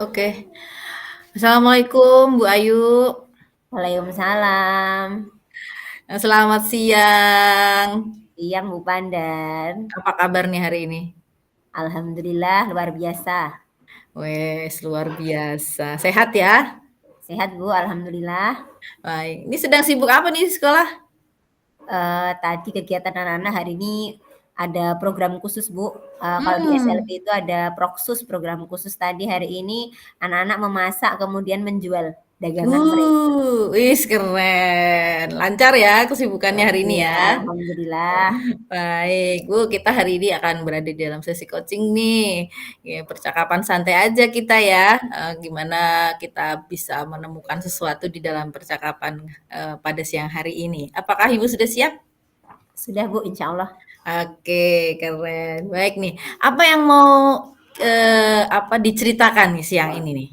Oke. Assalamualaikum Bu Ayu. Waalaikumsalam. Selamat siang. Siang Bu Pandan. Apa kabar nih hari ini? Alhamdulillah luar biasa. Wes, luar biasa. Sehat ya? Sehat Bu, alhamdulillah. Baik. Ini sedang sibuk apa nih di sekolah? Tadi kegiatan anak-anak hari ini ada program khusus Bu. Kalau di SLB Hmm. itu ada Proksus, program khusus. Tadi hari ini anak-anak memasak kemudian menjual dagangan mereka. Wis keren. Lancar ya kesibukannya hari ini Iya, ya. alhamdulillah. Baik, Bu, kita hari ini akan berada di dalam sesi coaching nih. Ya, percakapan santai aja kita ya. Gimana kita bisa menemukan sesuatu di dalam percakapan pada siang hari ini. Apakah Ibu sudah siap? Sudah Bu, insya Allah. Oke, keren. Baik nih. Apa yang mau apa diceritakan nih siang ini nih?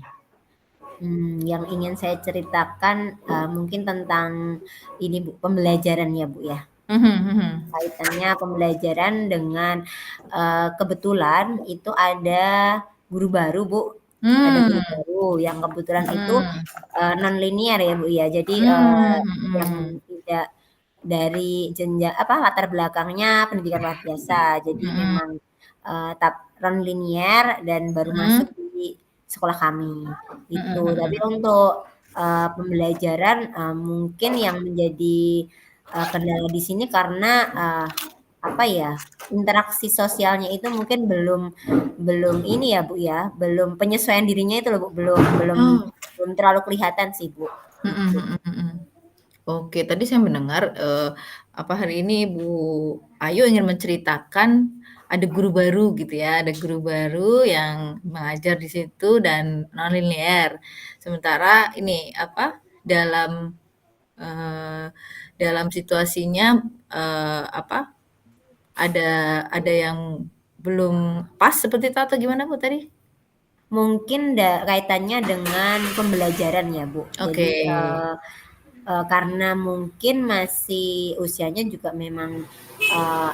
Yang ingin saya ceritakan mungkin tentang ini Bu, pembelajaran ya Bu ya. Mhm, mhm. Kaitannya pembelajaran dengan, kebetulan itu ada guru baru, Bu. Ada Hmm, guru baru yang kebetulan itu, mhm. non-linear ya, Bu, ya. Jadi, Hmm, yang mhm. tidak dari jenjang apa, latar belakangnya pendidikan luar biasa. Jadi Mhm, memang, non-linear dan baru masuk mhm, di sekolah kami, mhm, itu. Tapi mhm. untuk, pembelajaran, mungkin yang menjadi kendala di sini karena, apa ya, interaksi sosialnya itu mungkin belum belum ini ya, Bu, ya, belum penyesuaian dirinya itu loh, Bu, belum belum Oh. belum terlalu kelihatan sih, Bu, Mhm, gitu. mhm, mhm. Oke, tadi saya mendengar, apa hari ini Bu Ayu ingin menceritakan ada guru baru gitu ya, ada guru baru yang mengajar di situ dan nonlinear. Sementara ini, apa, eee, dalam situasinya, apa, ada yang belum pas seperti itu atau gimana Bu tadi? Mungkin kaitannya dengan pembelajaran ya, Bu. Oke. Jadi, karena mungkin masih usianya juga memang,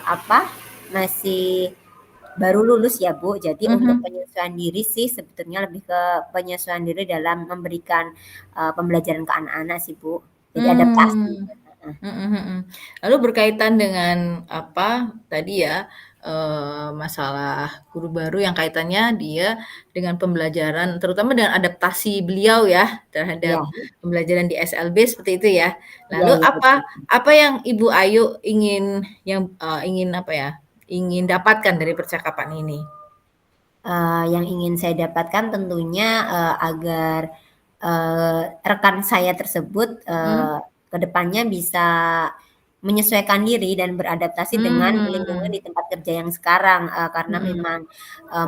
apa, masih baru lulus ya, Bu. Jadi untuk Mhm. penyesuaian diri sih sebetulnya lebih ke penyesuaian diri dalam memberikan, pembelajaran ke anak-anak sih, Bu. Jadi adaptasi, Mmm. heeh. Mhm, mhm. Lalu berkaitan dengan apa, tadi ya, masalah guru baru yang kaitannya dia dengan pembelajaran terutama dengan adaptasi beliau ya, Iya, terhadap pembelajaran di SLB seperti itu ya. iya Lalu iya, betul. apa yang Ibu Ayu ingin apa ya, ingin dapatkan dari percakapan ini? Yang ingin saya dapatkan tentunya, agar, rekan saya tersebut, Mhm? ke depannya bisa menyesuaikan diri dan beradaptasi dengan lingkungan Mmm. di tempat kerja yang sekarang, karena Mhm. memang,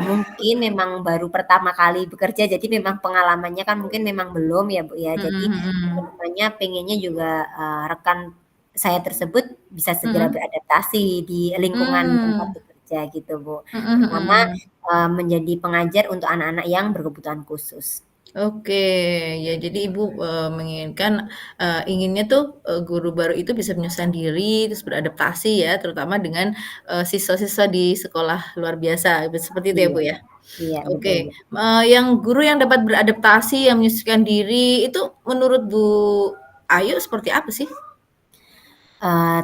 mungkin memang baru pertama kali bekerja, jadi memang pengalamannya kan mungkin memang belum ya, Bu, ya. Jadi Mhm, ke mhm. depannya pengennya juga, rekan saya tersebut bisa segera Mhm. beradaptasi di lingkungan tempat Mmm. bekerja gitu, Bu. Mhm, Terutama, mhm. menjadi pengajar untuk anak-anak yang berkebutuhan khusus. Oke, ya jadi Ibu, menginginkan, inginnya tuh, guru baru itu bisa menyesuaikan diri, terus beradaptasi ya, terutama dengan, siswa-siswa di sekolah luar biasa, seperti itu ya, Iya Bu, ya? iya, Oke, betul, Bu. yang guru yang dapat beradaptasi, yang menyesuaikan diri, itu menurut Bu Ayu seperti apa sih?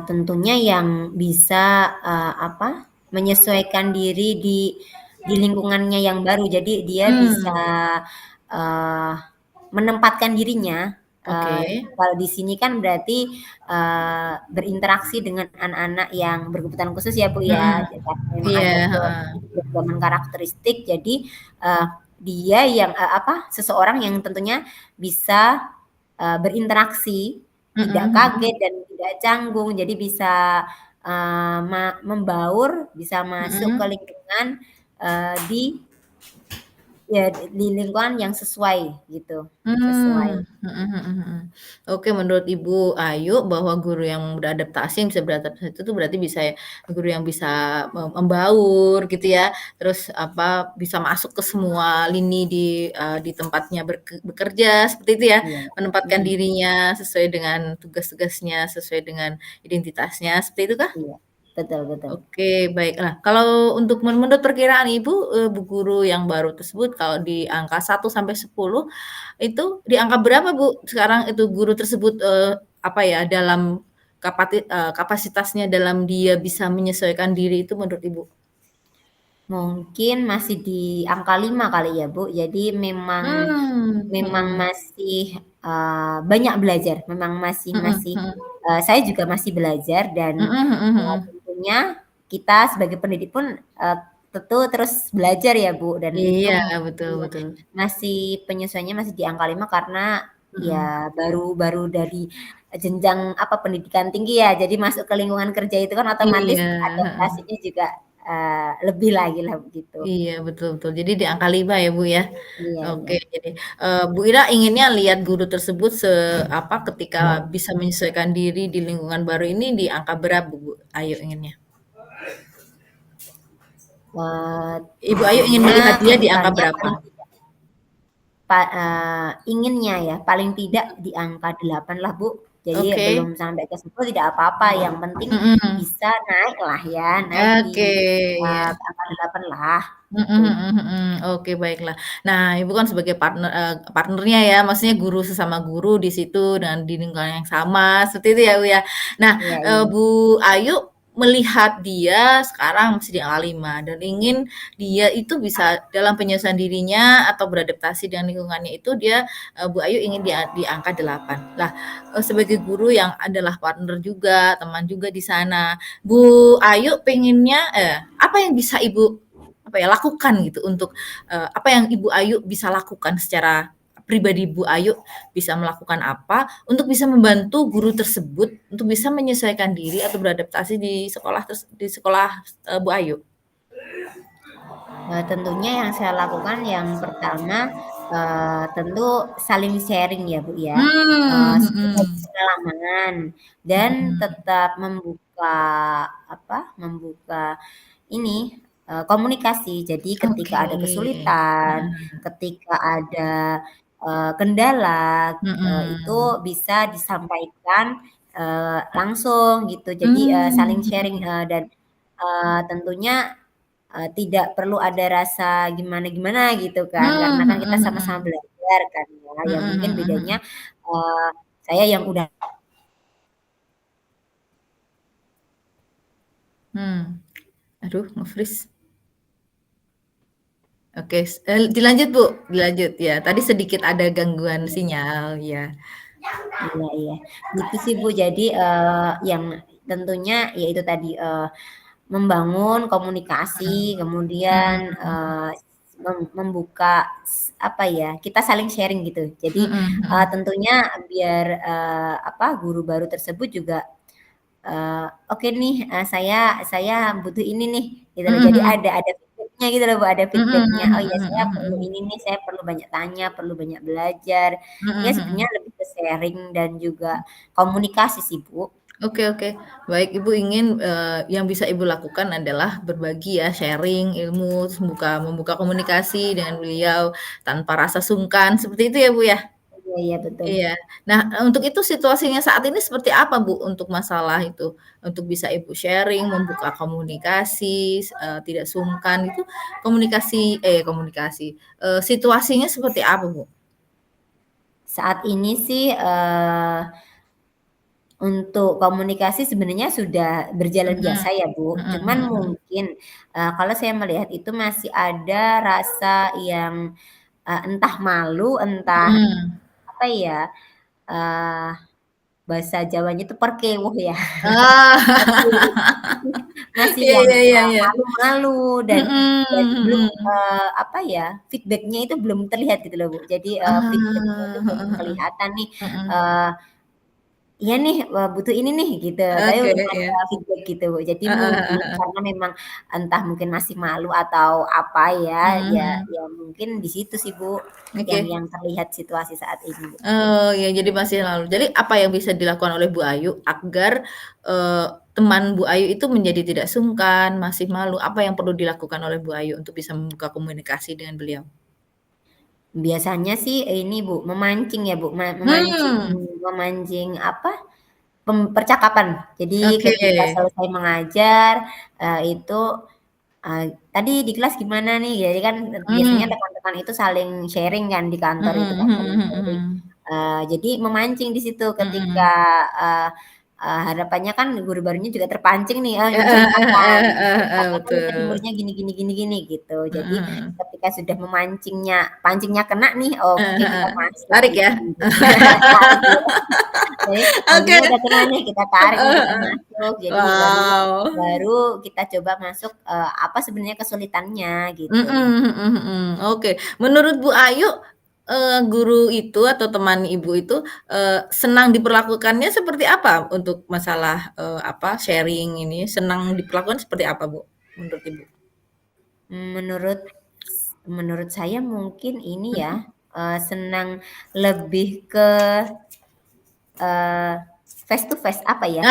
Tentunya yang bisa, apa, menyesuaikan diri di lingkungannya yang baru. Jadi dia bisa, Mmm, eee, menempatkan dirinya, oke. kalau di sini kan berarti, berinteraksi dengan anak-anak yang berkebutuhan khusus ya, Bu, ya. Mhm. Karena memang Iya, ada heeh. keberagaman karakteristik, jadi, eee, dia yang, apa, seseorang yang tentunya bisa berinteraksi, Mhm, tidak mhm. kaget dan tidak canggung, jadi bisa, membaur, bisa masuk ke Mhm. lingkungan, di ya di lingkungan yang sesuai gitu, sesuai. Mhm, mhm, mhm. Oke, menurut Ibu Ayu bahwa guru yang beradaptasi, yang bisa beradaptasi itu tuh berarti bisa guru yang bisa membaur gitu ya, terus apa, bisa masuk ke semua lini di tempatnya bekerja, seperti itu ya, Iya, menempatkan mhm, dirinya sesuai dengan tugas-tugasnya, sesuai dengan identitasnya, seperti itu kah? iya. betul betul. Oke, baik. Nah, kalau untuk menurut perkiraan Ibu, Bu guru yang baru tersebut kalau di angka 1 sampai 10 itu di angka berapa, Bu, sekarang itu guru tersebut, apa ya, dalam kapasitasnya dalam dia bisa menyesuaikan diri itu menurut Ibu? Mungkin masih di angka 5 kali ya, Bu. Jadi memang memang Mhm. masih, banyak belajar, memang masih Mhm masih, mhm. saya juga masih belajar dan, Mhm mhm mhm. tentunya kita sebagai pendidik pun, tentu terus belajar ya, Bu, dan itu Iya, betul iya, betul. masih penyesuaiannya masih di angka 5 karena Mhm. ya baru baru dari jenjang, apa, pendidikan tinggi ya, jadi masuk ke lingkungan kerja itu kan otomatis Iya, heeh. adaptasinya juga, lebih lagi lah begitu. Iya, betul betul. Jadi di angka 5 ya, Bu, ya? Iya Oke, iya. jadi, Bu Ira inginnya lihat guru tersebut apa, ketika bisa menyesuaikan diri di lingkungan baru ini di angka berapa, Bu, Ayu inginnya? Eee, Ibu Ayu ingin tentunya melihat dia di angka kedepannya berapa? paling tidak inginnya ya paling tidak di angka 8 lah, Bu. Jadi Oke. belum sampai ke 10 tidak apa-apa, yang penting Mhm. bisa naik lah ya, naik di, Oke, iya. angka 8 lah, Mhm gitu. mhm mhm. Oke, baiklah. Nah, Ibu kan sebagai partnernya ya, maksudnya guru sesama guru di situ dan di lingkungan yang sama, seperti itu ya, Bu, ya. Nah, Iya iya. Bu Ayu melihat dia sekarang masih di angka 5 dan ingin dia itu bisa dalam penyelesaian dirinya atau beradaptasi dengan lingkungannya itu dia, Bu Ayu ingin di angka 8. Lah, sebagai guru yang adalah partner juga, teman juga di sana, Bu Ayu pengennya apa yang bisa Ibu apa ya, lakukan gitu untuk, apa yang Ibu Ayu bisa lakukan secara pribadi Ibu Ayu bisa melakukan apa untuk bisa membantu guru tersebut untuk bisa menyesuaikan diri atau beradaptasi di sekolah, Bu Ayu? Tentunya yang saya lakukan yang pertama, tentu saling sharing ya, Bu, ya, berbagi Mhm. pengalaman dan Mhm. tetap membuka, apa, membuka ini, komunikasi. Jadi ketika Oke. ada kesulitan, Heeh. ketika ada, kendala, itu Mhm. bisa disampaikan, langsung gitu. Jadi, saling Mmm, sharing, mhm. dan, tentunya tidak perlu ada rasa gimana-gimana gitu kan, karena Mmm, kan kita mhm sama-sama mhm. belajar kan ya, ya Mhm mungkin mhm bedanya, mhm. eee, saya yang udah Aduh nge-freeze. Oke, dilanjut, Bu, dilanjut, ya. Tadi sedikit ada gangguan sinyal, ya. iya iya, gitu sih Bu. Jadi, yang tentunya ya itu tadi, membangun komunikasi, kemudian, Mhm mhm. membuka apa ya, kita saling sharing gitu. Jadi, Mhm mhm. tentunya biar, apa, guru baru tersebut juga "Oke nih, saya butuh ini nih," gitu loh. Mhm Jadi mhm. ada feedback-nya gitu loh, Bu, ada Mhm feedback-nya, "Oh mhm ya saya mhm perlu mhm. ini nih, saya perlu banyak tanya, perlu banyak belajar." Mhm Ya sebenarnya mhm. lebih ke sharing dan juga komunikasi sih, Bu. Oke oke. Baik, Ibu ingin, yang bisa Ibu lakukan adalah berbagi ya, sharing ilmu, terus membuka komunikasi dengan beliau tanpa rasa sungkan, seperti itu ya, Bu, ya? Iya iya betul. Iya. Nah, untuk itu situasinya saat ini seperti apa, Bu, untuk masalah itu? Untuk bisa Ibu sharing, membuka komunikasi, tidak sungkan itu komunikasi, situasinya seperti apa, Bu? Saat ini sih, untuk komunikasi sebenarnya sudah berjalan Mhm. biasa ya, Bu. Mhm Cuman mhm mhm. mungkin, kalau saya melihat itu masih ada rasa yang, entah malu, entah Mhm. apa ya, eee, bahasa Jawanya itu perkewuh ya. Perkewuh. Ah. Masih Iya yang, iya iya iya. malu-malu dan Mhm belum, mhm. apa ya, feedback-nya itu belum terlihat gitu loh, Bu. Jadi, feedback-nya itu Ah, belum heeh heeh. kelihatan nih, Mhm. eee iya nih, butuh ini nih gitu, tapi Oke, belum iya. ada feedback gitu. Jadi Heeh heeh mungkin heeh. karena memang entah mungkin masih malu atau apa ya, Mhm ya mhm. ya mungkin di situ sih Bu, yang Oke. yang terlihat situasi saat ini, Bu. Oh, ya jadi masih lalu. Jadi apa yang bisa dilakukan oleh Bu Ayu agar, eee, teman Bu Ayu itu menjadi tidak sungkan, masih malu, apa yang perlu dilakukan oleh Bu Ayu untuk bisa membuka komunikasi dengan beliau? Biasanya sih ini Bu, memancing ya Bu, memancing Hmm. memancing apa, percakapan. Jadi Oke. ketika selesai mengajar, itu, "Tadi di kelas gimana nih?" Jadi kan biasanya Mmm. rekan-rekan itu saling sharing kan di kantor itu Mhm kan, saling mhm sharing. mhm. Jadi memancing di situ ketika, Mhm. eee harapannya kan guru barunya juga terpancing nih, "Ini Heeh cerita apa? heeh Gitu, heeh cerita heeh, apa? Kan tadi betul. muridnya gini gini gini gini," gitu. Mhm Jadi mhm. ketika sudah pancingnya kena nih, Heeh oke kita heeh. masuk Tarik ya? gitu biasanya. Tarik ya. Jadi Oke. pancingnya udah kena nih, kita tarik nih, Heeh kita heeh. masuk. Jadi baru Wow. baru kita coba masuk, apa sebenarnya kesulitannya Mhm gitu. mhm mhm. Oke. Menurut Bu Ayu, guru itu atau teman Ibu itu, senang diperlakukannya seperti apa untuk masalah, apa, sharing ini, senang diperlakukan seperti apa, Bu, menurut Ibu? Menurut menurut saya mungkin ini ya, Mhm. senang lebih ke, eee, face to face, apa ya,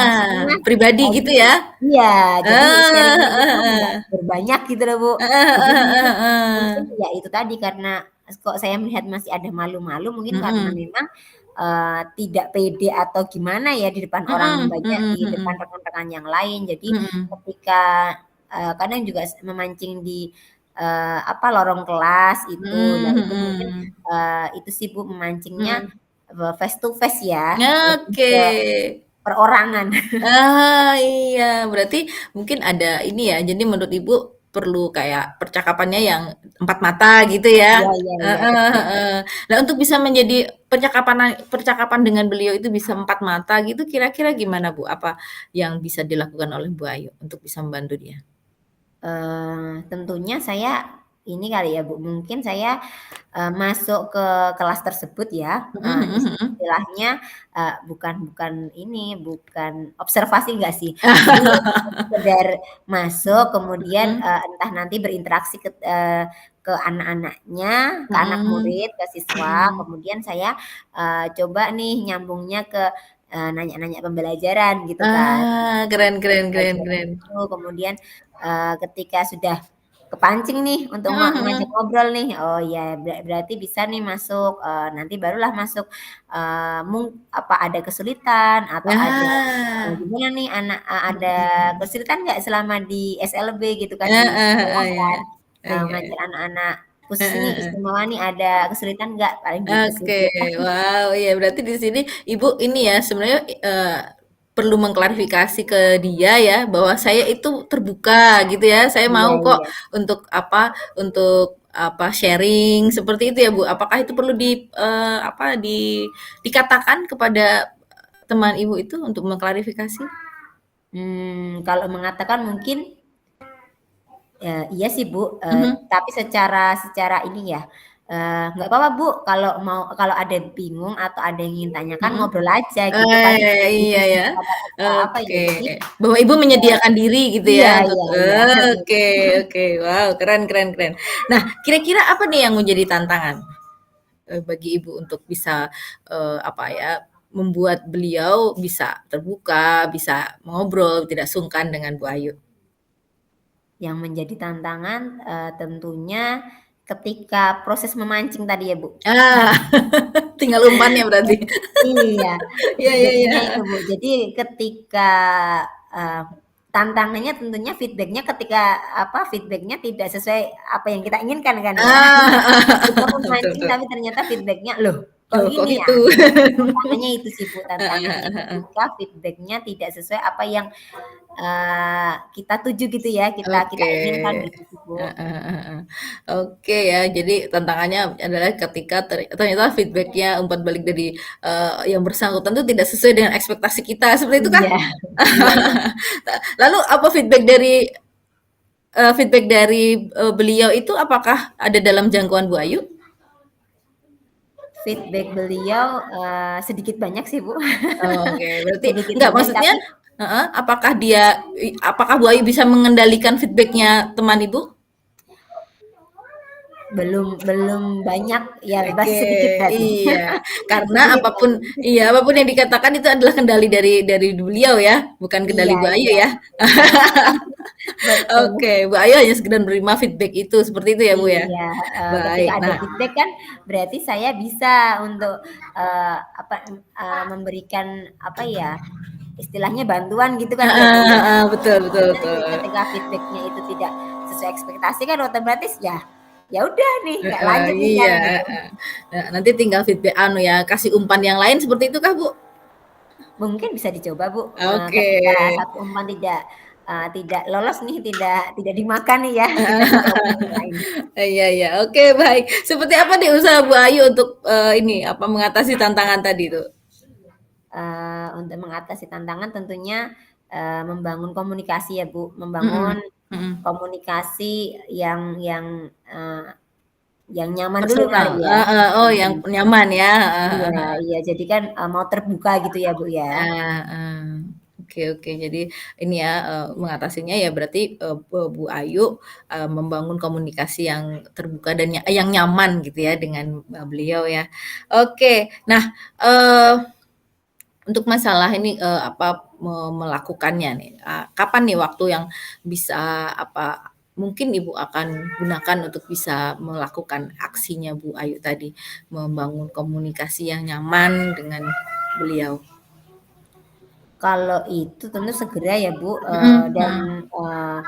maksudnya, Pribadi gitu ya? iya, jadi sharing-nya Heeh itu nggak heeh. berbanyak gitu loh, Bu. Heeh Jadi heeh mungkin heeh mungkin heeh. ya itu tadi karena kok saya melihat masih ada malu-malu mungkin karena Mhm. memang, tidak pede atau gimana ya di depan orang Mhm banyak, mhm di depan mhm. rekan-rekan yang lain. Jadi Mhm. ketika, kadang juga memancing di, apa, lorong kelas itu. Nah Mmm, itu mungkin, mhm. itu sih, Bu, memancingnya, Mhm. face to face ya, lebih Oke. ke perorangan. Iya, berarti mungkin ada ini ya, jadi menurut Ibu perlu kayak percakapannya yang empat mata gitu ya? Iya iya iya, Heeh betul. heeh. Nah, untuk bisa menjadi percakapan dengan beliau itu bisa empat mata gitu, kira-kira gimana, Bu? Apa yang bisa dilakukan oleh Bu Ayu untuk bisa membantu dia? Tentunya saya ini kali ya, Bu, mungkin saya, masuk ke kelas tersebut ya, Mhm mhm mhm. istilahnya, bukan bukan ini, bukan observasi enggak sih. Jadi sekedar masuk kemudian, Mhm. entah nanti berinteraksi ke anak-anaknya, ke anak Mhm. murid, ke siswa, Mhm. kemudian saya, coba nih nyambungnya ke, nanya-nanya pembelajaran gitu kan. Keren keren keren Pembelajaran keren. itu kemudian, ketika sudah kepancing nih untuk Mhm ngajak mhm. ngobrol nih, oh ya berarti bisa nih masuk, nanti barulah masuk, apa ada kesulitan atau ada, Nah. gimana nih anak ada Mhm. kesulitan nggak selama di SLB gitu kan, di Heeh sekolah heeh, kan, iya. Oh, iya iya. ngajar anak-anak khusus Heeh ini heeh. istimewa nih ada kesulitan nggak? Paling gitu sih, Oke, Bu. wow, iya berarti di sini Ibu ini ya sebenarnya, perlu mengklarifikasi ke dia ya, bahwa saya itu terbuka gitu ya, saya Iya mau kok iya. untuk apa, untuk apa, sharing seperti itu ya, Bu? Apakah itu perlu apa, dikatakan kepada teman Ibu itu untuk mengklarifikasi? Kalau mengatakan mungkin, iya sih, Bu, Mhm. tapi secara secara ini ya, nggak apa-apa, Bu, kalau ada bingung atau ada yang ingin tanyakan Mhm. ngobrol aja gitu kan, itu Iya sih ya. kata apa ya, Oke. jadi Bahwa Ibu menyediakan diri gitu iya ya untuk iya iya. oke oke. Wow, keren keren keren. Nah, kira-kira apa nih yang menjadi tantangan, bagi Ibu untuk bisa, apa ya, membuat beliau bisa terbuka, bisa mengobrol, tidak sungkan dengan Bu Ayu? Yang menjadi tantangan, tentunya ketika proses memancing tadi ya, Bu. Ah, tinggal umpannya berarti. Iya, Iya iya iya, jadinya itu, heeh. Bu. Jadi ketika, eee, tantangannya tentunya feedback-nya ketika, apa, feedback-nya tidak sesuai apa yang kita inginkan kan ya. Kita Betul memancing betul. tapi ternyata feedback-nya, "Loh kok Loh kok gini ya?" gitu? Tantangannya itu sih, Bu, Heeh tantangannya heeh heeh. ketika feedback-nya tidak sesuai apa yang, kita tuju gitu ya, kita kita Oke. inginkan gitu sih, Bu. Heeh heeh heeh. Oke ya, jadi tantangannya adalah ketika ternyata feedback-nya, umpan balik dari, yang bersangkutan itu tidak sesuai dengan ekspektasi kita, seperti itu kah? Iya, iya iya. Lalu apa feedback dari, beliau itu apakah ada dalam jangkauan Bu Ayu? Feedback beliau, sedikit banyak sih, Bu. Oke, berarti Sedikit enggak banyak maksudnya tapi heeh, apakah Bu Ayu bisa mengendalikan feedback-nya teman Ibu? belum belum banyak ya, Oke, masih sedikit berarti. iya. Karena Sedikit apapun berarti. iya, apapun yang dikatakan itu adalah kendali dari beliau ya, bukan kendali Iya Bu Ayu iya, ya. betul. Oke, Bu Ayu hanya sekedar menerima feedback itu, seperti itu ya, Bu, ya? Iya, ketika Baik, ada nah feedback kan berarti saya bisa untuk, apa, memberikan apa ya, istilahnya bantuan gitu kan ya, Bu, heeh ya. heeh, betul betul Biasanya betul. ketika feedback-nya itu tidak sesuai ekspektasi kan otomatis ya, ya udah nih nggak Heeh, lanjut nih kan iya, gitu. heeh. Nah, nanti tinggal feedback anu ya, kasih umpan yang lain seperti itu kah, Bu? Mungkin bisa dicoba, Bu, Oke. ketika satu umpan tidak lolos nih, tidak dimakan nih ya, kita bisa umpan yang lain. Iya iya, oke baik. Seperti apa nih usaha Bu Ayu untuk, ini, apa, mengatasi tantangan tadi tuh? Untuk mengatasi tantangan tentunya, membangun komunikasi ya, Bu, Mhm, membangun mhm. komunikasi yang nyaman dulu Personal, kali ya. heeh, oh yang Mhm. nyaman ya, heeh Iya heeh. iya, jadi kan, mau terbuka gitu ya, Bu, ya. Heeh. Oke oke. Jadi ini ya, mengatasinya ya berarti, Bu Ayu, membangun komunikasi yang terbuka dan yang nyaman gitu ya dengan, beliau ya. Oke. Nah, untuk masalah ini, apa, melakukannya nih, kapan nih waktu yang bisa, apa, mungkin Ibu akan gunakan untuk bisa melakukan aksinya Bu Ayu tadi, membangun komunikasi yang nyaman dengan beliau? Kalau itu tentu segera ya, Bu, Mhm dan, mhm. eee,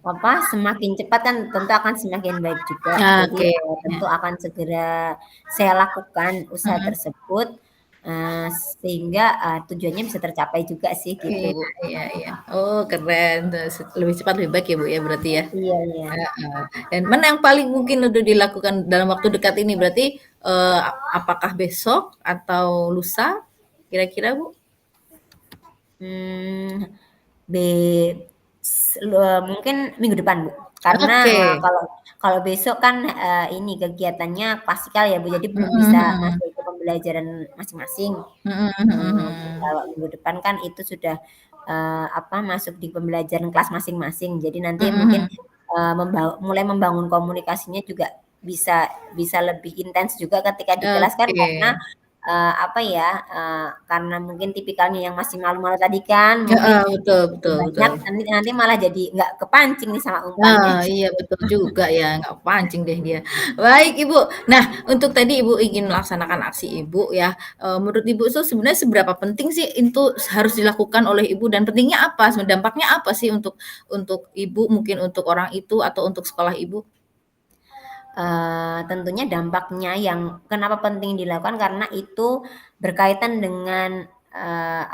apa, semakin cepat kan tentu akan semakin baik juga. Jadi, Oke. tentu akan segera saya lakukan usaha Mhm. tersebut, sehingga, tujuannya bisa tercapai juga sih gitu, Iya Bu. iya iya. Oh keren, lebih cepat lebih baik ya, Bu, ya berarti ya? Iya iya. Heeh. Dan mana yang paling mungkin untuk dilakukan dalam waktu dekat ini? Berarti, eee, apakah besok atau lusa kira-kira, Bu? Mmm, be mungkin minggu depan, Bu. Karena, Oke. kalau kalau besok kan, ini kegiatannya klasikal ya, Bu, jadi belum Mhm bisa mhm. masuk ke pembelajaran masing-masing. Mhm mhm Eee, mhm. kalau minggu depan kan itu sudah, apa, masuk di pembelajaran kelas masing-masing. Jadi nanti Mhm mungkin, mhm. mulai membangun komunikasinya juga bisa bisa lebih intens juga ketika di kelas kan Oke. karena, apa ya, karena mungkin tipikalnya yang masih malu-malu tadi kan, mungkin Heeh, betul terlalu betul banyak betul. nanti nanti malah jadi nggak kepancing nih sama umpannya. Nah, iya betul juga ya, nggak pancing deh dia. Baik Ibu, nah untuk tadi Ibu ingin melaksanakan aksi Ibu ya, menurut Ibu itu sebenarnya seberapa penting sih itu harus dilakukan oleh Ibu dan pentingnya apa? Dampaknya apa sih untuk Ibu, mungkin untuk orang itu atau untuk sekolah Ibu? Tentunya dampaknya yang kenapa penting dilakukan karena itu berkaitan dengan,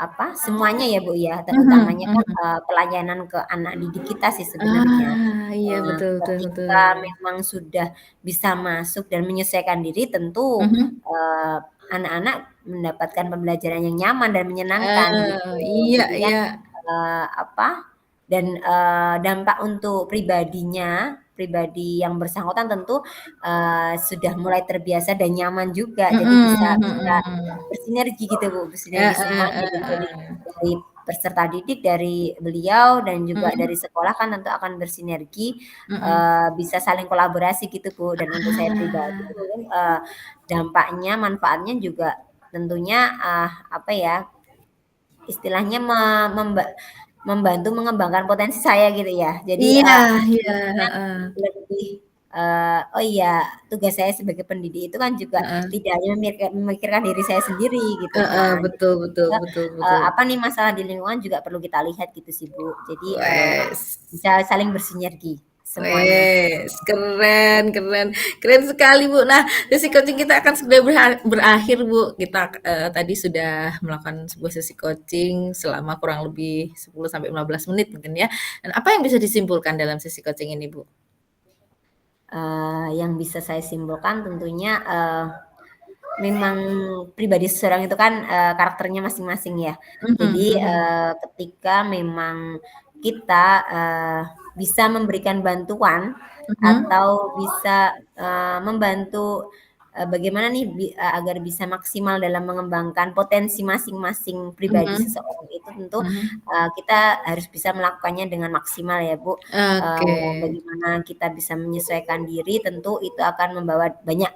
apa, semuanya ya, Bu, ya, Mhm utamanya kan, mhm. pelayanan ke anak didik kita sih sebenarnya. Ah, iya betul betul betul. Ketika memang sudah bisa masuk dan menyesuaikan diri tentu, Mhm. eee, anak-anak mendapatkan pembelajaran yang nyaman dan menyenangkan gitu. Iya Jadi kan, iya. apa, dan, dampak untuk pribadi yang bersangkutan tentu, sudah mulai terbiasa dan nyaman juga. Jadi bisa Mhm bisa mhm. bersinergi gitu, Bu, bersinergi Heeh semuanya. heeh Jadi heeh. dari peserta didik, dari beliau, dan juga Mhm dari sekolah kan tentu akan bersinergi, mhm. bisa saling kolaborasi gitu, Bu. Dan untuk saya pribadi Ah. mungkin, dampaknya, manfaatnya juga tentunya, apa ya, istilahnya membantu mengembangkan potensi saya gitu ya. Jadi, Iya iya, istilahnya heeh, lebih, oh iya, tugas saya sebagai pendidik itu kan juga heeh, tidak hanya memikirkan diri saya sendiri gitu heeh, kan. betul betul Juga, betul betul. apa nih, masalah di lingkungan juga perlu kita lihat gitu sih, Bu. Jadi, Wes, bisa saling bersinergi semuanya. wes, keren keren keren sekali, Bu. Nah, sesi coaching kita akan segera berakhir, Bu. Kita, tadi sudah melakukan sebuah sesi coaching selama kurang lebih 10 sampai 15 menit mungkin ya. Dan apa yang bisa disimpulkan dalam sesi coaching ini, Bu? Yang bisa saya simpulkan tentunya, memang pribadi seseorang itu kan, karakternya masing-masing ya. Mhm Jadi, mhm. ketika memang kita, bisa memberikan bantuan Mhm. atau bisa, membantu, bagaimana nih agar bisa maksimal dalam mengembangkan potensi masing-masing pribadi Mhm, seseorang itu tentu, mhm. kita harus bisa melakukannya dengan maksimal ya, Bu. Oke. Bagaimana kita bisa menyesuaikan diri tentu itu akan membawa banyak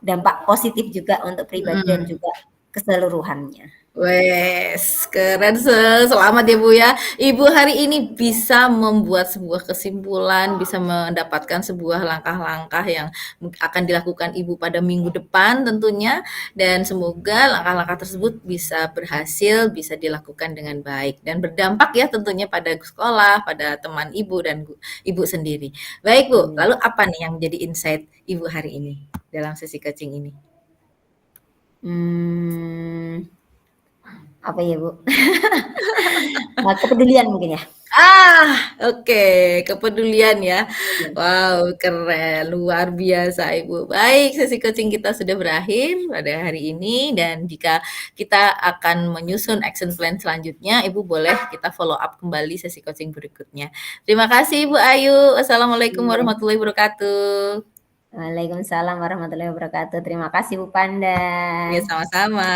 dampak positif juga untuk pribadi dan Mhm. juga keseluruhannya. Wes, keren selamat ya Bu ya. Ibu hari ini bisa membuat sebuah kesimpulan, bisa mendapatkan sebuah langkah-langkah yang akan dilakukan Ibu pada minggu depan tentunya dan semoga langkah-langkah tersebut bisa berhasil, bisa dilakukan dengan baik dan berdampak ya tentunya pada sekolah, pada teman Ibu dan Ibu sendiri. Baik Bu, Amin. lalu apa nih yang jadi insight Ibu hari ini dalam sesi coaching ini? Mmm, apa ya, Bu? Kepedulian mungkin ya? Oke, kepedulian ya. Iya. Wow, keren, luar biasa Ibu. Baik, sesi coaching kita sudah berakhir pada hari ini dan jika kita akan menyusun action plan selanjutnya, Ibu boleh kita follow up kembali sesi coaching berikutnya. Terima kasih Ibu Ayu. Wassalamualaikum Iya. warahmatullahi wabarakatuh. Waalaikumsalam warahmatullahi wabarakatuh. Terima kasih Bu Panda. Ya, sama-sama.